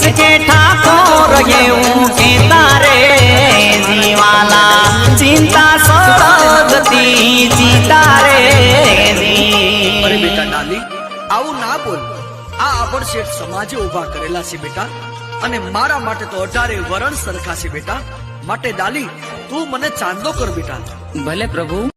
કે ઠાકોર એવું કે તારે જીવાલા ચિંતા સળગતી ચિતા રે અરે બેટા ડાલી, આવું ના બોલ. આ આપણ શેઠ સમાજે ઉભા કરેલા છે બેટા, અને મારા માટે તો 18 વરણ સરખા છે બેટા. માટે ડાલી, તું મને ચાંદલો કર બેટા. ભલે પ્રભુ.